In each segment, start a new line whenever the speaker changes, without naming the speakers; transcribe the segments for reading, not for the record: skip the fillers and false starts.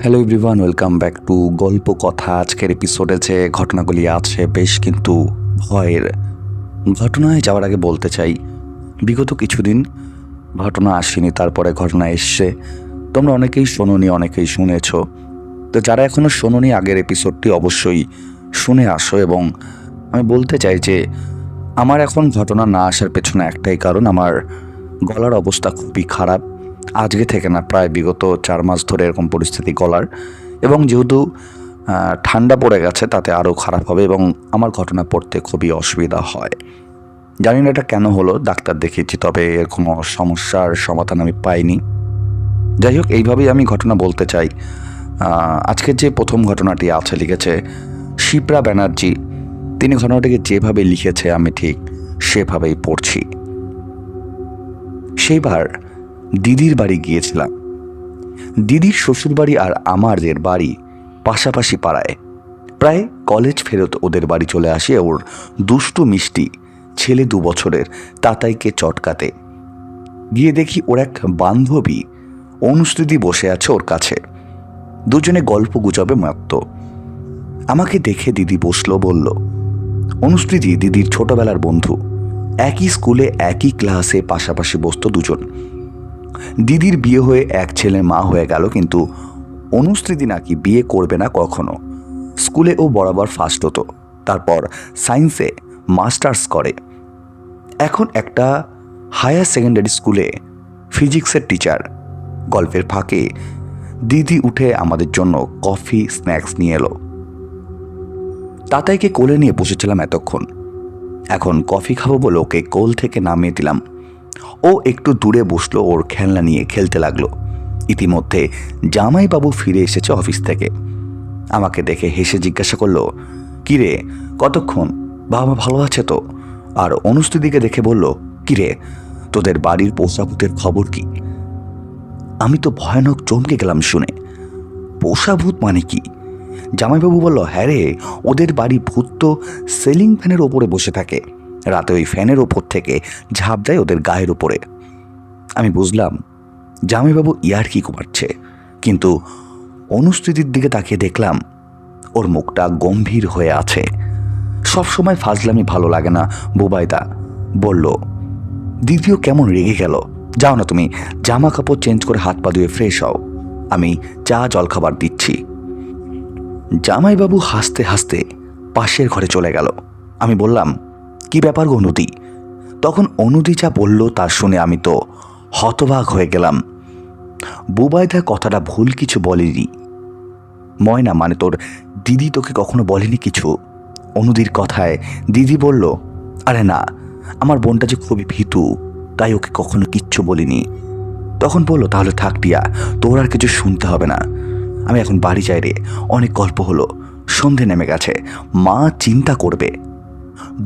Hello everyone, welcome back to গল্প কথা। আজকের এপিসোডে যে ঘটনাগুলি আছে বেশ কিন্তু ভয়ের। ঘটনায় যাওয়ার আগে বলতে চাই, বিগত কিছুদিন ঘটনা আসেনি, তারপরে ঘটনা এসছে। তোমরা অনেকেই শোনোনি, অনেকেই শুনেছ। তো যারা এখনও শোনোনি, আগের এপিসোডটি অবশ্যই শুনে আসো। এবং আমি বলতে চাই যে আমার এখন ঘটনা না আসার পেছনে একটাই কারণ, আমার গলার অবস্থা খুবই খারাপ। আজকে থেকে না, প্রায় বিগত 4 মাস ধরে এরকম পরিস্থিতি গলার। এবং যেহেতু ঠান্ডা পড়ে গেছে, তাতে আরও খারাপ হবে এবং আমার ঘটনা পড়তে খুবই অসুবিধা হয়। জানি না এটা কেন হলো, ডাক্তার দেখিয়েছি, তবে এর কোনো সমস্যার সমাধান আমি পাইনি। যাই হোক, এইভাবেই আমি ঘটনা বলতে চাই। আজকের যে প্রথম ঘটনাটি আছে, লিখেছে শিপ্রা ব্যানার্জি। তিনি ঘটনাটিকে যেভাবে লিখেছে আমি ঠিক সেভাবেই পড়ছি। সেইবার দিদির বাড়ি গিয়েছিলাম। দিদির শ্বশুরবাড়ি আর আমাদের বাড়ি পাশাপাশি পাড়ায়। প্রায় কলেজ ফেরত ওদের বাড়ি চলে আসি ওর দুষ্টু মিষ্টি ছেলে 2 বছরের তাতাইকে চটকাতে। গিয়ে দেখি ওর এক বান্ধবী অনুস্থিতি বসে আছে ওর কাছে। দুজনে গল্প গুজবে মাত্র। আমাকে দেখে দিদি বসলো, বলল, অনুস্থিতি দিদির ছোটবেলার বন্ধু। একই স্কুলে একই ক্লাসে পাশাপাশি বসতো দুজন। দিদির বিয়ে হয়ে এক ছেলে মা হয়ে গেল, কিন্তু অনুস্থিতি নাকি বিয়ে করবে না কখনো। স্কুলে ও বরাবর ফার্স্ট হতো, তারপর সায়েন্সে মাস্টার্স করে। এখন একটা হায়ার সেকেন্ডারি স্কুলে ফিজিক্সের টিচার। গল্পের ফাঁকে দিদি উঠে আমাদের জন্য কফি স্ন্যাক্স নিয়ে এলো। তাতাইকে কোলে নিয়ে বসেছিলাম এতক্ষণ। এখন কফি খাবো বলে ওকে কোল থেকে নামিয়ে দিলাম। ও একটু দূরে বসলো, ওর খেলনা নিয়ে খেলতে লাগলো। ইতিমধ্যে জামাইবাবু ফিরে এসেছে অফিস থেকে। আমাকে দেখে হেসে জিজ্ঞাসা করলো, কিরে কতক্ষণ, বাবা ভালো আছে তো? আর অনুস্থিতিকে দেখে বলল, কিরে তোদের বাড়ির পোষাভূতের খবর কি? আমি তো ভয়ানক চমকে গেলাম শুনে। পোষাভূত মানে কি? জামাইবাবু বলল, হ্যাঁ রে, ওদের বাড়ি ভূত তো সিলিং ফ্যানের ওপরে বসে থাকে। রাতে ওই ফ্যানের ওপর থেকে ঝাঁপ দেয় ওদের গায়ের ওপরে। আমি বুঝলাম জামাইবাবু ইয়ার্কি মারছে, কিন্তু অনুস্থিতির দিকে তাকিয়ে দেখলাম ওর মুখটা গম্ভীর হয়ে আছে। সবসময় ফাজলামি ভালো লাগে না, বুবাইদা বলল। দিদিও কেমন রেগে গেল। যাও না তুমি, জামা কাপড় চেঞ্জ করে হাত পা ধুয়ে ফ্রেশ হও, আমি চা জলখাবার দিচ্ছি। জামাইবাবু হাসতে হাসতে পাশের ঘরে চলে গেল। আমি বললাম, কি ব্যাপার গো অনুদি? তখন অনুদি যা বলল তা শুনে আমি তো হতবাক হয়ে গেলাম। বুবাইদা কথাটা ভুল কিছু বলেনি। ময়না মানে তোর দিদি তোকে কখনো বলেনি কিছু? অনুদির কথায় দিদি বলল, আরে না, আমার বোনটা যে খুবই ভীতু, তাই ওকে কখনো কিচ্ছু বলিনি। তখন বলল, তাহলে থাক টিয়া, তোর আর কিছু শুনতে হবে না, আমি এখন বাড়ি যাই রে, অনেক গল্প হলো, সন্ধে নেমে গেছে, মা চিন্তা করবে।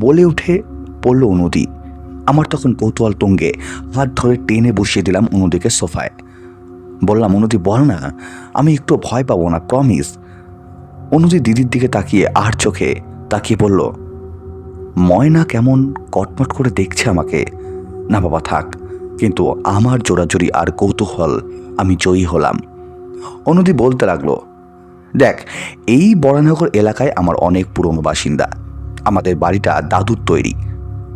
বলে উঠে পড়ল অনুদি। আমার তখন কৌতূহল তুঙ্গে হাত ধরে টেনে বসিয়ে দিলাম অনুদিকে সোফায়। বললাম, অনুদি বল না, আমি একটু ভয় পাবো না, প্রমিস। অনুদি দিদির দিকে তাকিয়ে আর চোখে তাকিয়ে বলল, ময়না কেমন কটমট করে দেখছে আমাকে। না বাবা থাক। কিন্তু আমার জোরাজুরি আর কৌতূহল আমি জয়ী হলাম। অনুদি বলতে লাগলো, দেখ, এই বরানগর এলাকায় আমার অনেক পুরনো বাসিন্দা। আমাদের বাড়িটা দাদুর তৈরি,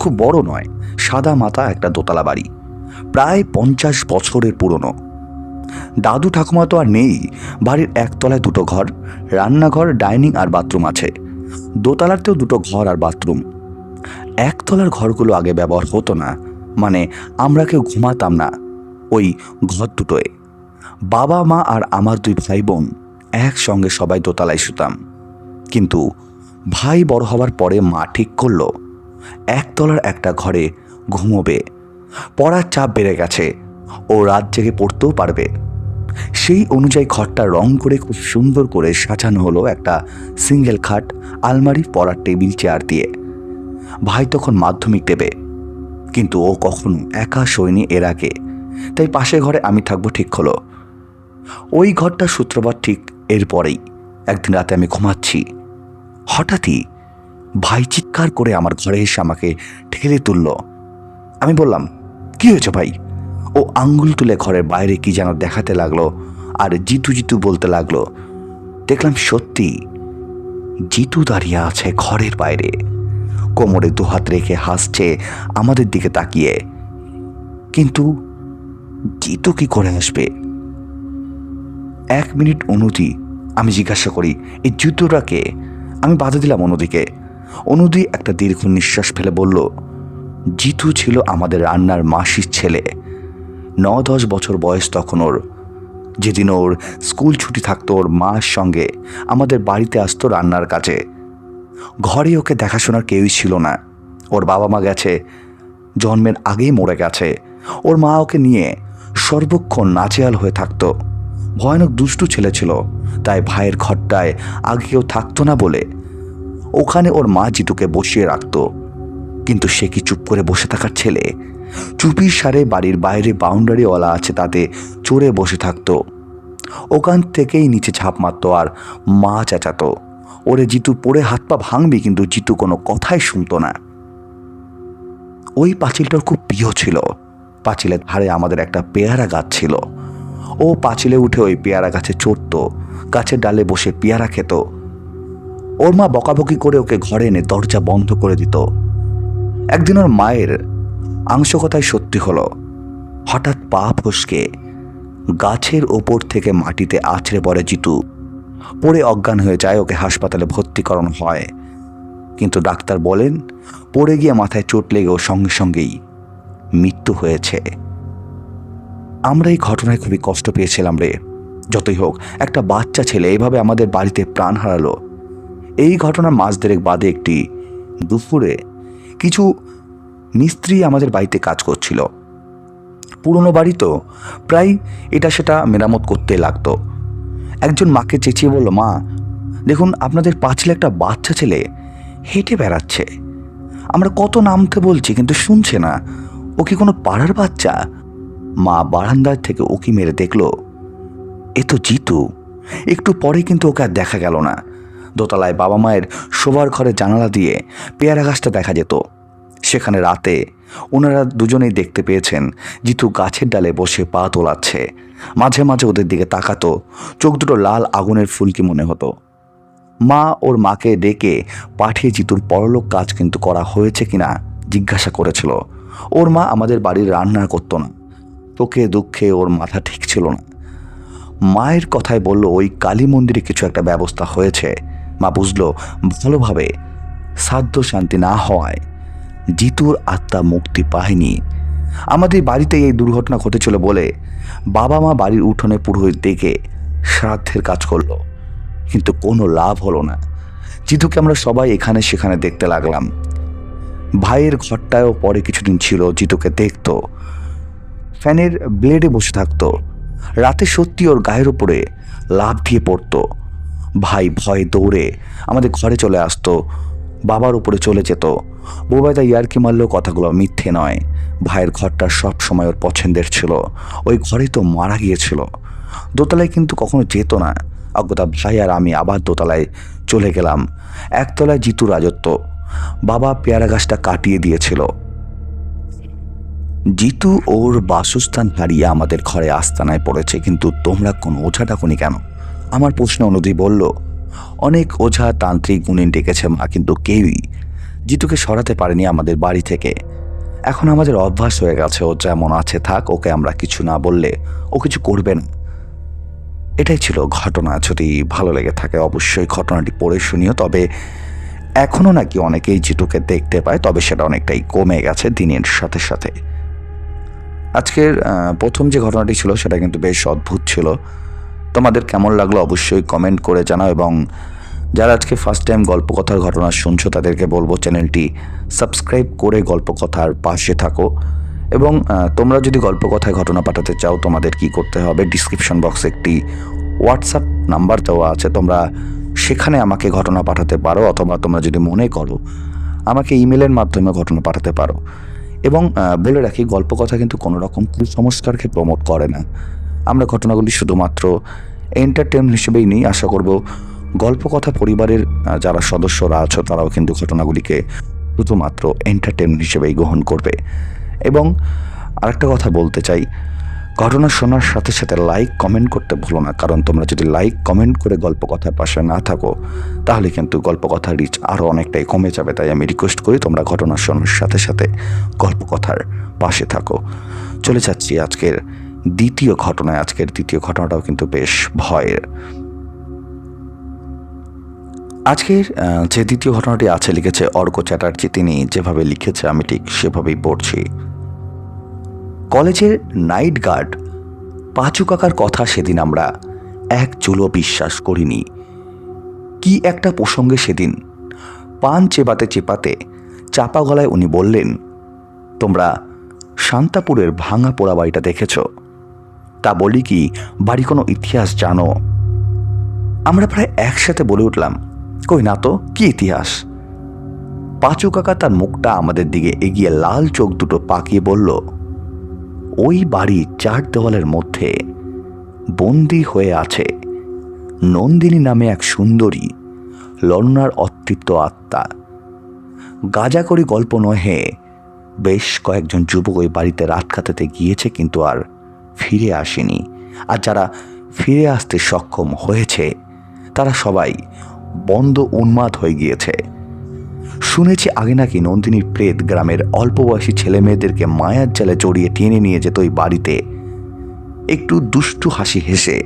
খুব বড় নয়, সাদা মাথা একটা দোতলা বাড়ি, প্রায় 50 বছরের পুরনো। দাদু ঠাকুমা তো আর নেই। বাড়ির একতলায় 2টো ঘর, রান্নাঘর, ডাইনিং আর বাথরুম আছে। দোতলাতেও 2টো ঘর আর বাথরুম। একতলার ঘরগুলো আগে ব্যবহার হতো না, মানে আমরা কেউ ঘুমাতাম না ওই ঘর দুটোয়। বাবা মা আর আমার 2 ভাই বোন একসঙ্গে সবাই দোতলায় শুতাম। কিন্তু ভাই বড় হওয়ার পরে মা ঠিক করলো একতলার একটা ঘরে ঘুমোবে। পড়ার চাপ বেড়ে গেছে, ও রাত জেগে পড়তেও পারবে। সেই অনুযায়ী ঘরটা রং করে খুব সুন্দর করে সাজানো হলো একটা সিঙ্গেল খাট, আলমারি, পড়ার টেবিল, চেয়ার দিয়ে। ভাই তখন মাধ্যমিক দেবে, কিন্তু ও কখনো একা শোয়নি এর আগে, তাই পাশের ঘরে আমি থাকবো ঠিক হলো। ওই ঘরটার সূত্রপাত ঠিক এরপরেই। একদিন রাতে আমি ঘুমাচ্ছি, হঠাৎই ভাই চিৎকার করে আমার ঘরে এসে আমাকে ঠেলে তুলল। আমি বললাম, কি হয়েছে ভাই? ও আঙ্গুল তুলে ঘরের বাইরে কি যেন দেখাতে লাগলো আর জিতু জিতু বলতে লাগলো। দেখলাম সত্যি জিতু দাঁড়িয়ে আছে ঘরের বাইরে, কোমরে দুহাত রেখে হাসছে আমাদের দিকে তাকিয়ে। কিন্তু জিতু কি করে আসবে? 1 মিনিট অনুদি, আমি জিজ্ঞাসা করি এই জিতুটাকে? আমি বাধা দিলাম অনুদিকে। অনুদি একটা দীর্ঘ নিঃশ্বাস ফেলে বলল, জিতু ছিল আমাদের রান্নার মাসির ছেলে। 9-10 বছর বয়স তখন ওর। যেদিন ওর স্কুল ছুটি থাকতো ওর মার সঙ্গে আমাদের বাড়িতে আসতো রান্নার কাজে। ঘরে ওকে দেখাশোনার কেউই ছিল না। ওর বাবা মা গেছে, জন্মের আগেই মরে গেছে। ওর মা ওকে নিয়ে সর্বক্ষণ নাজেহাল হয়ে থাকতো। ভয়ানক দুষ্টু ছেলে ছিল, তাই ভাইয়ের ঘরটায় আগে কেউ থাকতো না বলে ওখানে ওর মা জিতুকে বসিয়ে রাখতো। কিন্তু সে কি চুপ করে বসে থাকার ছেলে? চুপির সারে বাড়ির বাইরে বাউন্ডারিওয়ালা আছে তাতে চড়ে বসে থাকতো। ওখান থেকেই নিচে ঝাঁপ মারতো আর মা চেঁচাতো, ওরে জিতু পড়ে হাত পা ভাঙবি, কিন্তু জিতু কোনো কথাই শুনতো না। ওই পাঁচিলটার খুব প্রিয় ছিল। পাঁচিলের ধারে আমাদের একটা পেয়ারা গাছ ছিল। ও পাঁচিলে উঠে ওই পেয়ারা গাছে চড়ত, গাছের ডালে বসে পেয়ারা খেত। ওর মা বকাবকি করে ওকে ঘরে এনে দরজা বন্ধ করে দিত। একদিন ওর মায়ের আংশকতাই সত্যি হলো। হঠাৎ পা ফসকে গাছের ওপর থেকে মাটিতে আছড়ে পড়ে জিতু। পড়ে অজ্ঞান হয়ে যায়। ওকে হাসপাতালে ভর্তি করানো হয়, কিন্তু ডাক্তার বলেন পড়ে গিয়ে মাথায় চোট লেগে ওর সঙ্গে সঙ্গেই মৃত্যু হয়েছে। আমরা এই ঘটনায় খুবই কষ্ট পেয়েছিলাম রে। যতই হোক, একটা বাচ্চা ছেলে এভাবে আমাদের বাড়িতে প্রাণ হারালো। এই ঘটনার মাস দেড়েক বাদে একটি দুপুরে কিছু মিস্ত্রি আমাদের বাড়িতে কাজ করছিল। পুরনো বাড়ি তো, প্রায় এটা সেটা মেরামত করতে লাগতো। একজন মাকে চেঁচিয়ে বলল, মা দেখুন আপনাদের পাঁচিলে একটা বাচ্চা ছেলে হেঁটে বেড়াচ্ছে। আমরা কত নামতে বলছি কিন্তু শুনছে না। ও কি কোনো পাড়ার বাচ্চা? মা বারান্দার থেকে উকি মেরে দেখলো এ তো জিতু। একটু পরে কিন্তু ওকে আর দেখা গেল না। দোতলায় বাবা মায়ের শোবার ঘরে জানালা দিয়ে পেয়ারা গাছটা দেখা যেত। সেখানে রাতে ওনারা দুজনেই দেখতে পেয়েছেন জিতু গাছের ডালে বসে পা তোলাচ্ছে। মাঝে মাঝে ওদের দিকে তাকাতো, চোখ দুটো লাল আগুনের ফুলকি মনে হতো। মা ওর মাকে ডেকে পাঠিয়ে জিতুর পরলোক কাজ কিন্তু করা হয়েছে কিনা জিজ্ঞাসা করেছিল। ওর মা আমাদের বাড়ির রান্না করতো না, তোকে দুঃখে ওর মাথা ঠিক ছিল না। মায়ের কথায় বলল ওই কালী মন্দিরে কিছু একটা ব্যবস্থা হয়েছে। মা বুঝলো ভালোভাবে সাধ্য শান্তি না হওয়ায় জিতুর আত্মা মুক্তি পায়নি। আমাদের বাড়িতে এই দুর্ঘটনা ঘটেছিল বলে বাবা মা বাড়ির উঠোনে পুরোহিত ডেকে শ্রাদ্ধের কাজ করলো, কিন্তু কোনো লাভ হলো না। জিতুকে আমরা সবাই এখানে সেখানে দেখতে লাগলাম। ভাইয়ের ঘরটায়ও পরে কিছুদিন ছিল, জিতুকে দেখতো, ফ্যানের ব্লেডে বসে থাকতো। রাতে সত্যি ওর গায়ের উপরে লাফ দিয়ে পড়তো। ভাই ভয়ে দৌড়ে আমাদের ঘরে চলে আসতো, বাবার উপরে চলে যেত। বুবাইদা ইয়ার্কি মারলেও কথাগুলো মিথ্যে নয়। ভাইয়ের ঘরটা সব সময় ওর পছন্দের ছিল। ওই ঘরেই তো মারা গিয়েছিল। দোতলায় কিন্তু কখনো যেত না। অজ্ঞতা ভাই আর আমি আবার দোতলায় চলে গেলাম। একতলায় জিতু রাজত্ব। বাবা পেয়ারা গাছটা কাটিয়ে দিয়েছিল। জিতু ওর বাসস্থান হারিয়ে আমাদের ঘরে আস্তানায় পড়েছে, কিন্তু তোমরা কোনো ওঝা ডাকুনি কেন? আমার প্রশ্ন অনুদি বলল, অনেক ওঝা তান্ত্রিক গুণিন ডেকেছে মা, কিন্তু কেউই জিতুকে সরাতে পারেনি আমাদের বাড়ি থেকে। এখন আমাদের অভ্যাস হয়ে গেছে ও যেমন আছে থাক, ওকে আমরা কিছু না বললে ও কিছু করবে না। এটাই ছিল ঘটনা। যদি ভালো লেগে থাকে অবশ্যই ঘটনাটি পড়ে শুনিও। তবে এখনও নাকি অনেকেই জিতুকে দেখতে পায়, তবে সেটা অনেকটাই কমে গেছে দিনের সাথে সাথে। আজকের প্রথম যে ঘটনাটি ছিল সেটা কিন্তু বেশ অদ্ভুত ছিল। তোমাদের কেমন লাগলো অবশ্যই কমেন্ট করে জানাও, এবং যারা আজকে ফার্স্ট টাইম গল্পকথার ঘটনা শুনছো তাদেরকে বলবো চ্যানেলটি সাবস্ক্রাইব করে গল্পকথার পাশে থাকো। এবং তোমরা যদি গল্পকথায় ঘটনা পাঠাতে চাও তোমাদের কি করতে হবে, ডিসক্রিপশন বক্সে একটি হোয়াটসঅ্যাপ নাম্বার দেওয়া আছে, তোমরা সেখানে আমাকে ঘটনা পাঠাতে পারো, অথবা তোমরা যদি মনে করো আমাকে ইমেলের মাধ্যমে ঘটনা পাঠাতে পারো। এবং বলে রাখি, গল্পকথা কিন্তু কোনো রকম কুসংস্কারকে প্রমোট করে না। আমরা ঘটনাগুলি শুধুমাত্র এন্টারটেনমেন্ট হিসেবেই নিই। আশা করব গল্পকথা পরিবারের যারা সদস্যরা আছো তারাও কিন্তু ঘটনাগুলিকে শুধুমাত্র এন্টারটেনমেন্ট হিসেবেই গ্রহণ করবে। এবং আরেকটা কথা বলতে চাই, ঘটনা শোনার সাথে সাথে লাইক কমেন্ট করতে ভুলো না, কারণ তোমরা যদি লাইক কমেন্ট করে গল্প কথার পাশে না থাকো তাহলে কিন্তু গল্প কথার রিচ আরও অনেকটাই কমে যাবে। তাই আমি রিকোয়েস্ট করি তোমরা ঘটনা শোনার সাথে সাথে গল্প কথার পাশে থাকো। চলে যাচ্ছি আজকের দ্বিতীয় ঘটনায়। আজকের দ্বিতীয় ঘটনাটাও কিন্তু বেশ ভয়ের। আজকের যে দ্বিতীয় ঘটনাটি আছে লিখেছে অর্ক চ্যাটার্জি। তিনি যেভাবে লিখেছে আমি ঠিক সেভাবেই পড়ছি। কলেজের নাইট গার্ড পাঁচু কাকার কথা সেদিন আমরা এক চুলো বিশ্বাস করিনি। কি একটা প্রসঙ্গে সেদিন পান চেপাতে চেপাতে চাপা গলায় উনি বললেন, তোমরা শান্তাপুরের ভাঙা পোড়া বাড়িটা দেখেছ? তা বলি কি বাড়ি কোনো ইতিহাস জানো? আমরা প্রায় একসাথে বলে উঠলাম, কই না তো, কি ইতিহাস? পাঁচু কাকা তার মুখটা আমাদের দিকে এগিয়ে লাল চোখ দুটো পাকিয়ে বলল, ওই বাড়ি চার দেওয়ালের মধ্যে বন্দি হয়ে আছে নন্দিনী নামে এক সুন্দরী লন্নার অতৃপ্ত আত্মা। গাজা করি গল্প নহে, বেশ কয়েকজন যুবক ওই বাড়িতে রাত কাটাতে গিয়েছে কিন্তু আর ফিরে আসেনি। আর যারা ফিরে আসতে সক্ষম হয়েছে তারা সবাই বন্ধ উন্মাদ হয়ে গিয়েছে। শুনেছি আগে নাকি নন্দিনীর প্রেত গ্রামের অল্প বয়সী ছেলে মেয়েদেরকে মায়ার জালে জড়িয়ে টেনে নিয়ে যেত ওই বাড়িতে। একটু দুষ্টু হাসি হেসে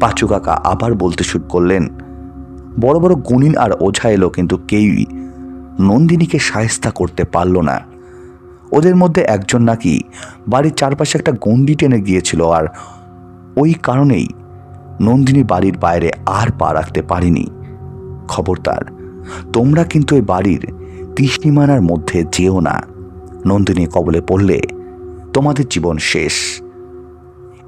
পাঁচু কাকা আবার বলতে শুরু করলেন, বড় বড় গুণিন আর ওঝা এলো কিন্তু কেউই নন্দিনীকে সায়স্তা করতে পারল না। ওদের মধ্যে একজন নাকি বাড়ির চারপাশে একটা গণ্ডি টেনে গিয়েছিল, আর ওই কারণেই নন্দিনী বাড়ির বাইরে আর পা রাখতে পারেনি। খবরদার, তোমরা কিন্তু এই বাড়ির 30 সীমানার মধ্যে যেও না। নন্দিনী কবলে পড়লে তোমাদের জীবন শেষ।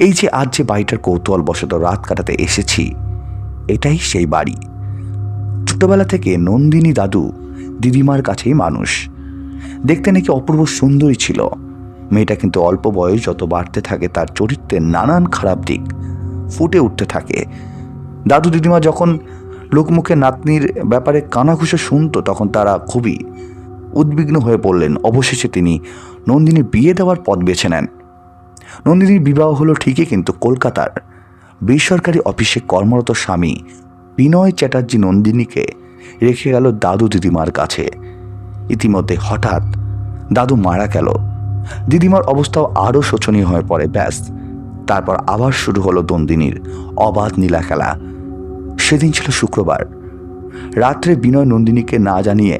এই যে আজ যে বাড়িটার কৌতূহল বশত রাত কাটাতে এসেছি, এটাই সেই বাড়ি। ছোটবেলা থেকে নন্দিনী দাদু দিদিমার কাছেই মানুষ। দেখতে নাকি অপূর্ব সুন্দরী ছিল মেয়েটা, কিন্তু অল্প বয়স যত বাড়তে থাকে তার চরিত্রের নানান খারাপ দিক ফুটে উঠতে থাকে। দাদু দিদিমা যখন লোকমুখে নাতনির ব্যাপারে কানাঘুষো শুনত তখন তারা খুবই উদ্বিগ্ন হয়ে পড়লেন। অবশেষে তিনি নন্দিনীর বিয়ে দেওয়ার পথ বেছে নেন। নন্দিনীর বিবাহ হলো ঠিকই, কিন্তু কলকাতার বেসরকারি অফিসে কর্মরত স্বামী বিনয় চ্যাটার্জি নন্দিনীকে রেখে গেল দাদু দিদিমার কাছে। ইতিমধ্যে হঠাৎ দাদু মারা গেল। দিদিমার অবস্থাও আরও শোচনীয় হয়ে পড়ে। ব্যাস, তারপর আবার শুরু হলো নন্দিনীর অবাধ নীলা খেলা। সেদিন ছিল শুক্রবার রাত্রে। বিনয় নন্দিনীকে না জানিয়ে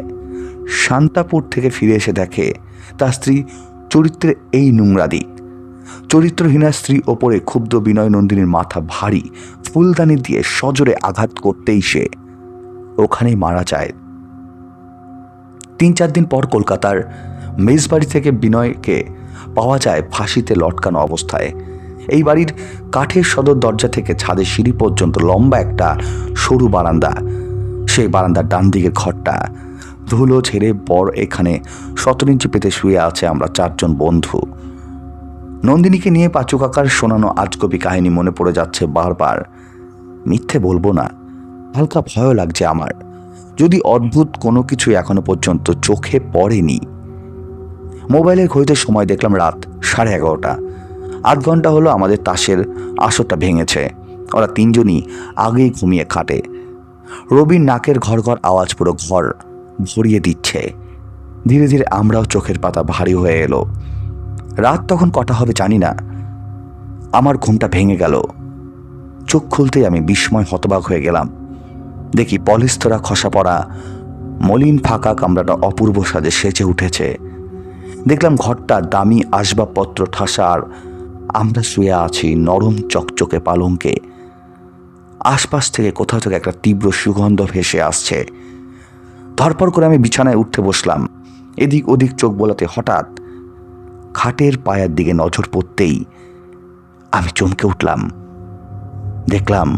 শান্তাপুর থেকে ফিরে এসে দেখে তার স্ত্রী চরিত্রের এই নোংরা দিক। চরিত্রহীনা স্ত্রী ওপরে ক্ষুব্ধ বিনয় নন্দিনীর মাথা ভারী ফুলদানি দিয়ে সজোরে আঘাত করতেই সে ওখানেই মারা যায়। 3-4 দিন পর কলকাতার মেজবাড়ি থেকে বিনয়কে পাওয়া যায় ফাঁসিতে লটকানো অবস্থায়। এই বাড়ির কাঠের সদর দরজা থেকে ছাদের সিঁড়ি পর্যন্ত লম্বা একটা সরু বারান্দা। সেই বারান্দার ডান দিকের ঘরটা ধুলো ছেড়ে বর এখানে 17 ইঞ্চি পেতে শুয়ে আছে আমরা 4 জন বন্ধু। নন্দিনীকে নিয়ে পাঁচু কাকার শোনানো আজগবি কাহিনী মনে পড়ে যাচ্ছে বারবার। মিথ্যে বলবো না, হালকা ভয়ও লাগছে আমার, যদি অদ্ভুত কোনো কিছু এখনো পর্যন্ত চোখে পড়েনি। মোবাইলের ঘড়িতে সময় দেখলাম রাত 11:30। 8 ঘন্টা হলো আমাদের তাসের আসরটা ভেঙেছে। ওরা 3 জনই আগেই ঘুমিয়ে খাটে। রবির নাকের ঘর ঘর আওয়াজ পুরো ঘর ভরিয়ে দিচ্ছে। ধীরে ধীরে আমরাও চোখের পাতা ভারী হয়ে এলো। রাত তখন কটা হবে জানি না। আমার ঘুমটা ভেঙে গেল। চোখ খুলতেই আমি বিস্ময় হতবাক হয়ে গেলাম। দেখি পলিস্তরা খসা পড়া মলিন ফাঁকা কামরাটা অপূর্ব সাজে সেজে উঠেছে। দেখলাম ঘরটা দামি আসবাবপত্র ঠাসা, আর আমরা শুয়ে আছি নরম চকচকে পালঙ্কে। আশপাশ থেকে কোথাও থেকে একটা তীব্র সুগন্ধ ভেসে আসছে। ধরপড় করে আমি বিছানায় উঠতে বসলাম। এদিক ওদিক চোখ বোলাতে হঠাৎ খাটের পায়ের দিকে নজর পড়তেই আমি চমকে উঠলাম। দেখলাম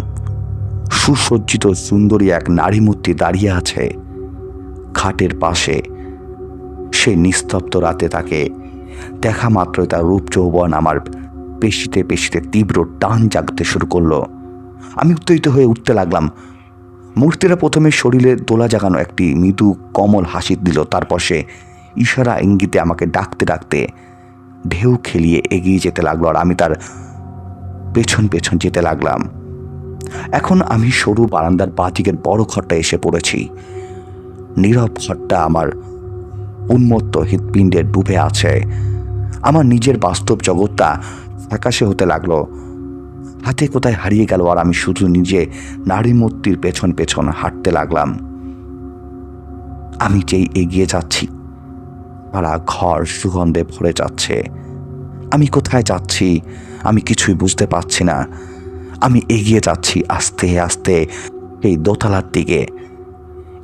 সুসজ্জিত সুন্দরী এক নারী মূর্তি দাঁড়িয়ে আছে খাটের পাশে। সে নিস্তব্ধ রাতে তাকে দেখা মাত্রই তার রূপ যৌবন আমার পেশিতে পেশিতে তীব্র টান জাগতে শুরু করলো। আমি উত্তেজিত হয়ে উঠতে লাগলাম। মূর্তিটা প্রথমে শরীরে দোলা জাগানো একটি মৃদু কমল হাসি দিল, তারপর সে ইশারা ইঙ্গিতে আমাকে ডাকতে ডাকতে ঢেউ খেলিয়ে এগিয়ে যেতে লাগলো, আর আমি তার পেছন পেছন যেতে লাগলাম। এখন আমি সরু বারান্দার বাঁদিকের বড় ঘরটা এসে পড়েছি। নীরব ঘরটা আমার উন্মত্ত হৃৎপিণ্ডে ডুবে আছে। আমার নিজের বাস্তব জগৎটা ফ্যাকাশে হতে লাগলো। হাতে কোথায় হারিয়ে গেল, আর আমি শুধু নিজে নারী মূর্তির পেছন পেছন হাঁটতে লাগলাম। আমি যেই এগিয়ে যাচ্ছি, সারা ঘর সুগন্ধে ভরে যাচ্ছে। আমি কোথায় যাচ্ছি আমি কিছুই বুঝতে পারছি না। আমি এগিয়ে যাচ্ছি আস্তে আস্তে এই দোতলার দিকে।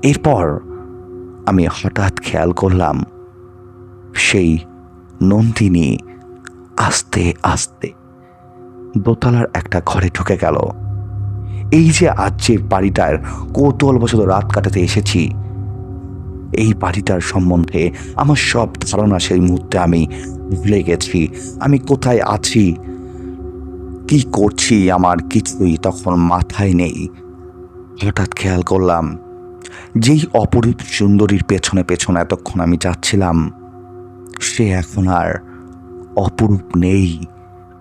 এরপর আমি হঠাৎ খেয়াল করলাম সেই নন্দিনী আস্তে আস্তে দোতলার একটা ঘরে ঢুকে গেল। এই যে আজ যে বাড়িটার কৌতূহলবশত রাত কাটাতে এসেছি, এই বাড়িটার সম্বন্ধে আমার সব ধারণা সেই মুহূর্তে আমি ভুলে গেছি। আমি কোথায় আছি, কি করছি, আমার কিছুই তখন মাথায় নেই। হঠাৎ খেয়াল করলাম যেই অপরূপ সুন্দরীর পেছনে পেছনে এতক্ষণ আমি যাচ্ছিলাম, সে এখন আর অপরূপ নেই।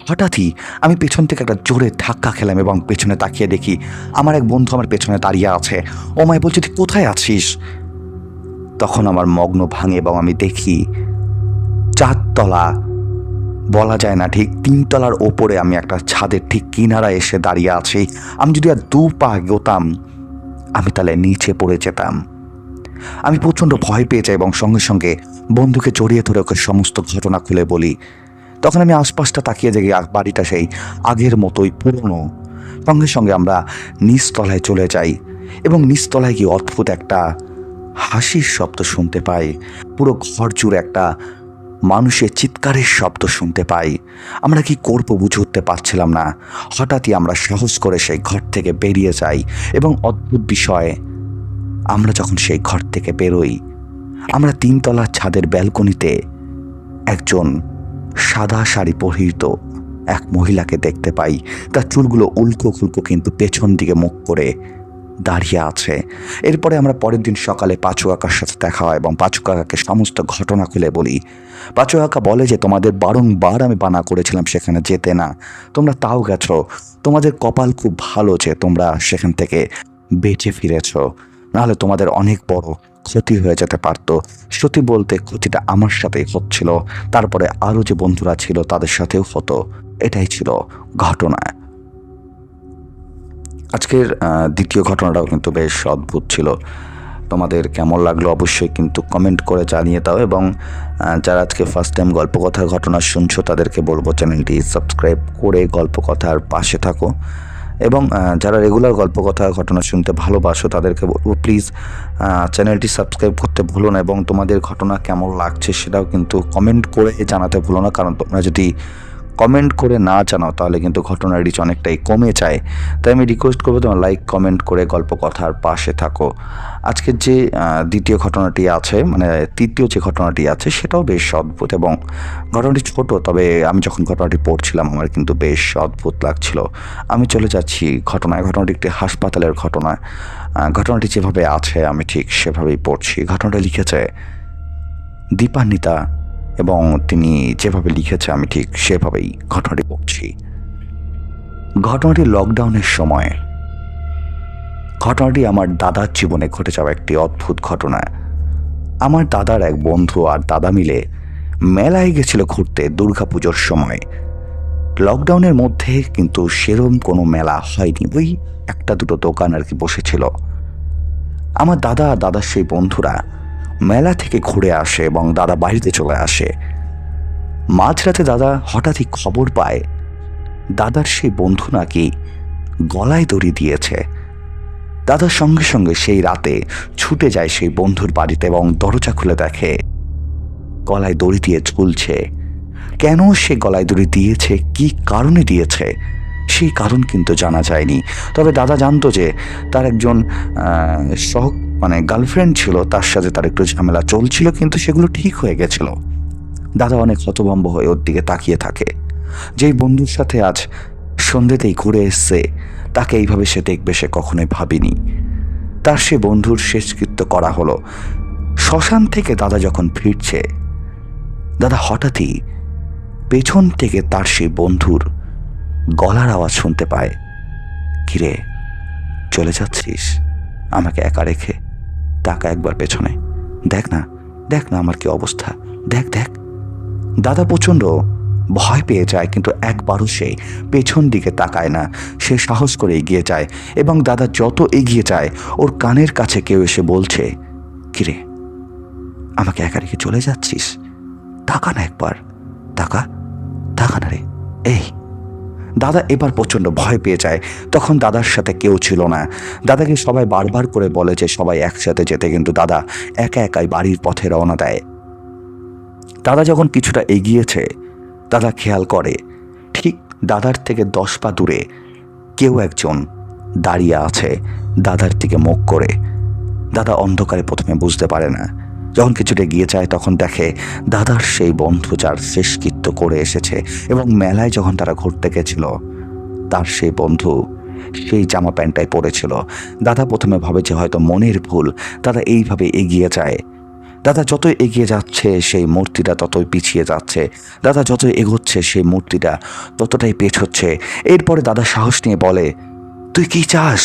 হঠাৎই আমি পেছন থেকে একটা জোরে ধাক্কা খেলাম এবং পেছনে তাকিয়ে দেখি আমার এক বন্ধু আমার পেছনে দাঁড়িয়ে আছে। ও মাই বলছে, তুই কোথায় আছিস? তখন আমার মগ্ন ভাঙে এবং আমি দেখি 4 তলা, বলা যায় না ঠিক 3 তলার ওপরে আমি একটা ছাদের ঠিক কিনারা এসে দাঁড়িয়ে আছি। আমি যদি আর 2 পা এগোতাম আমি তাহলে নিচে পড়ে যেতাম। আমি প্রচণ্ড ভয় পেয়ে যাই এবং সঙ্গে সঙ্গে বন্ধুকে জড়িয়ে ধরে ওকে সমস্ত ঘটনা খুলে বলি। তখন আমি আশপাশটা তাকিয়ে দেখি বাড়িটা সেই আগের মতোই পুরনো। সঙ্গে সঙ্গে আমরা নিচতলায় চলে যাই এবং নিচতলায় গিয়ে অদ্ভুত একটা হাসির শব্দ শুনতে পাই। পুরো ঘর জুড়ে একটা মানুষের চিৎকারের শব্দ শুনতে পাই। আমরা কি করব বুঝে উঠতে পারছিলাম না। হঠাৎই আমরা সাহস করে সেই ঘর থেকে বেরিয়ে যাই এবং অদ্ভুত বিষয়, আমরা যখন সেই ঘর থেকে বেরোই আমরা 3 তলার ছাদের ব্যালকনিতে একজন সাদা শাড়ি পরিহিত এক মহিলাকে দেখতে পাই। তার চুলগুলো উল্কো খুলকো কিন্তু পেছন দিকে মুখ করে দাঁড়িয়ে আছে। এরপরে আমরা পরের দিন সকালে পাঁচু কাকার সাথে দেখা হয় এবং পাঁচু কাকাকে সমস্ত ঘটনা খুলে বলি। পাঁচু কাকা বলে যে তোমাদের বারংবার আমি বানা করেছিলাম সেখানে যেতে না, তোমরা তাও গেছো। তোমাদের কপাল খুব ভালো যে তোমরা সেখান থেকে বেঁচে ফিরেছো, নাহলে তোমাদের অনেক বড় ক্ষতি হয়ে যেতে পারতো। সত্যি বলতে ক্ষতিটা আমার সাথেই হচ্ছিল, তারপরে আরও যে বন্ধুরা ছিল তাদের সাথেও হতো। এটাই ছিল ঘটনা। আজকের দ্বিতীয় ঘটনাটাও কিন্তু বেশ অদ্ভুত ছিল। তোমাদের কেমন লাগলো অবশ্যই কিন্তু কমেন্ট করে জানিয়ে দাও। এবং যারা আজকে ফার্স্ট টাইম গল্পকথার ঘটনা শুনছো তাদেরকে বলবো চ্যানেলটি সাবস্ক্রাইব করে গল্পকথার পাশে থাকো। এবং যারা রেগুলার গল্পকথার ঘটনা শুনতে ভালোবাসো তাদেরকে বলবো প্লিজ চ্যানেলটি সাবস্ক্রাইব করতে ভুলো না এবং তোমাদের ঘটনা কেমন লাগছে সেটাও কিন্তু কমেন্ট করে জানাতে ভুলো না। কারণ তোমরা যদি কমেন্ট করে না জানাও তাহলে কিন্তু ঘটনার রিচ অনেকটাই কমে যায়। তাই আমি রিকোয়েস্ট করবো তোমরা লাইক কমেন্ট করে গল্পকথার পাশে থাকো। আজকের যে দ্বিতীয় ঘটনাটি আছে, মানে তৃতীয় যে ঘটনাটি আছে সেটাও বেশ অদ্ভুত এবং ঘটনাটি ছোট, তবে আমি যখন ঘটনাটি পড়ছিলাম আমার কিন্তু বেশ অদ্ভুত লাগছিল। আমি চলে যাচ্ছি ঘটনায়। ঘটনাটি একটি হাসপাতালের ঘটনা। ঘটনাটি যেভাবে আছে আমি ঠিক সেভাবেই পড়ছি। ঘটনাটা লিখেছে দীপান্বিতা এবং তিনি যেভাবে লিখেছে আমি ঠিক সেভাবেই ঘটনাটি পড়ছি। ঘটনাটি লকডাউনের সময়। ঘটনাটি আমার দাদার জীবনে ঘটে যাওয়া একটি অদ্ভুত ঘটনা। আমার দাদার এক বন্ধু আর দাদা মিলে মেলায় গেছিল ঘুরতে দুর্গাপুজোর সময়। লকডাউনের মধ্যে কিন্তু সেরম কোনো মেলা হয়নি, ওই 1-2 দোকান আর কি বসেছিল। আমার দাদা আর দাদার সেই বন্ধুরা মেলা থেকে ঘুরে আসে এবং দাদা বাড়িতে চলে আসে। মাঝরাতে দাদা হঠাৎই খবর পায় দাদার সেই বন্ধু নাকি গলায় দড়ি দিয়েছে। দাদার সঙ্গে সঙ্গে সেই রাতে ছুটে যায় সেই বন্ধুর বাড়িতে এবং দরজা খুলে দেখে গলায় দড়ি দিয়ে ঝুলছে। কেন সে গলায় দড়ি দিয়েছে, কি কারণে দিয়েছে সেই কারণ কিন্তু জানা যায়নি। তবে দাদা জানতো যে তার একজন গার্লফ্রেন্ড ছিল, তার সাথে তার একটু ঝামেলা চলছিল, কিন্তু সেগুলো ঠিক হয়ে গেছিল। দাদা অনেক হতভম্ব হয়ে ওর দিকে তাকিয়ে থাকে। যেই বন্ধুর সাথে আজ সন্ধ্যেতেই ঘুরে এসছে তাকে এইভাবে সে দেখবে সে কখনোই ভাবেনি। তার সে বন্ধুর শেষকৃত্য করা হলো। শ্মশান থেকে দাদা যখন ফিরছে, দাদা হঠাৎই পেছন থেকে তার সেই বন্ধুর গলার আওয়াজ শুনতে পায়। কিরে, চলে যাচ্ছিস আমাকে একা রেখে? তাকা একবার পেছনে, দেখ না দেখ না আমার কি অবস্থা, দেখ দেখ। দাদা প্রচণ্ড ভয় পেয়ে যায়, কিন্তু একবারও সে পেছন দিকে তাকায় না। সে সাহস করে এগিয়ে যায়, এবং দাদা যত এগিয়ে যায় ওর কানের কাছে কেউ এসে বলছে, কিরে আমাকে একা রেখে চলে যাচ্ছিস? তাকা না একবার, তাকা তাকা না রে। এই দাদা এবার প্রচণ্ড ভয় পেয়ে যায়। তখন দাদার সাথে কেউ ছিল না। দাদাকে সবাই বারবার করে বলে যে সবাই একসাথে যেতে, কিন্তু দাদা একা একাই বাড়ির পথে রওনা দেয়। দাদা যখন কিছুটা এগিয়েছে, দাদা খেয়াল করে ঠিক দাদার থেকে 10 পা দূরে কেউ একজন দাঁড়িয়ে আছে দাদার দিকে মুখ করে। দাদা অন্ধকারে প্রথমে বুঝতে পারে না। যখন কিছুটা এগিয়ে যায় তখন দেখে দাদার সেই বন্ধু যার শেষকৃত্য করে এসেছে, এবং মেলায় যখন তারা ঘুরতে গেছিল তার সেই বন্ধু সেই জামা প্যান্টটাই পরেছিল। দাদা প্রথমে ভাবে যে হয়তো মনের ভুল। দাদা এইভাবে এগিয়ে যায়। দাদা যতই এগিয়ে যাচ্ছে সেই মূর্তিটা ততই পিছিয়ে যাচ্ছে। দাদা যতই এগোচ্ছে সেই মূর্তিটা ততটাই পেছোচ্ছে। এরপরে দাদা সাহস নিয়ে বলে, তুই কি চাস,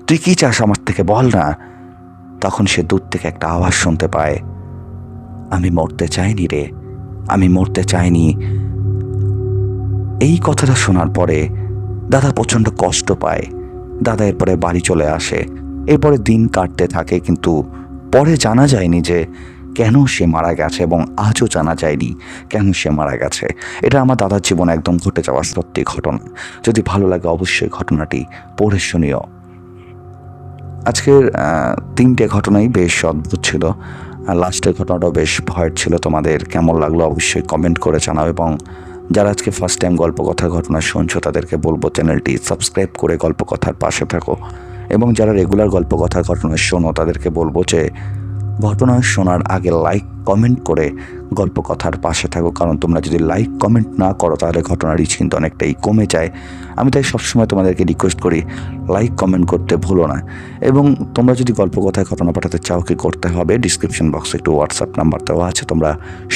তুই কি চাস আমার থেকে, বল না। তখন সে দূর থেকে একটা আওয়াজ শুনতে পায়, আমি মরতে চাইনি রে, আমি মরতে চাইনি। এই কথাটা শোনার পরে দাদা প্রচণ্ড কষ্ট পায়। দাদা এরপরে বাড়ি চলে আসে। এরপরে দিন কাটতে থাকে, কিন্তু পরে জানা যায়নি যে কেন সে মারা গেছে, এবং আজও জানা যায়নি কেন সে মারা গেছে। এটা আমার দাদার জীবনে একদম ঘটে যাওয়া সত্যি ঘটনা। যদি ভালো লাগে অবশ্যই ঘটনাটি পড়ে শুনিও। আজকের 3টে ঘটনাই বেশ অদ্ভুত ছিল। লাস্টের ঘটনাটাও বেশ ভয়ের ছিল। তোমাদের কেমন লাগলো অবশ্যই কমেন্ট করে জানাও, এবং যারা আজকে ফার্স্ট টাইম গল্পকথার ঘটনা শুনছো তাদেরকে বলবো চ্যানেলটি সাবস্ক্রাইব করে গল্পকথার পাশে থাকো, এবং যারা রেগুলার গল্পকথার ঘটনা শোনো তাদেরকে বলবো যে ঘটনা শোনার আগে লাইক কমেন্ট করে গল্পকথার পাশে থাকো। কারণ তোমরা যদি লাইক কমেন্ট না করো তাহলে ঘটনার রিচ কিন্তু অনেকটাই কমে যায়। আমি তাই সবসময় তোমাদেরকে রিকোয়েস্ট করি লাইক কমেন্ট করতে ভুলো না। এবং তোমরা যদি গল্পকথায় ঘটনা পাঠাতে চাও কি করতে হবে, ডিসক্রিপশন বক্সে একটু হোয়াটসঅ্যাপ নাম্বার দেওয়া আছে, তোমরা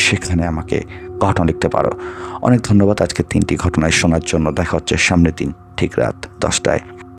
সেখানে আমাকে ঘটনা লিখতে পারো। অনেক ধন্যবাদ আজকে 3টি ঘটনায় শোনার জন্য। দেখা হচ্ছে সামনের দিন ঠিক রাত 10টায়।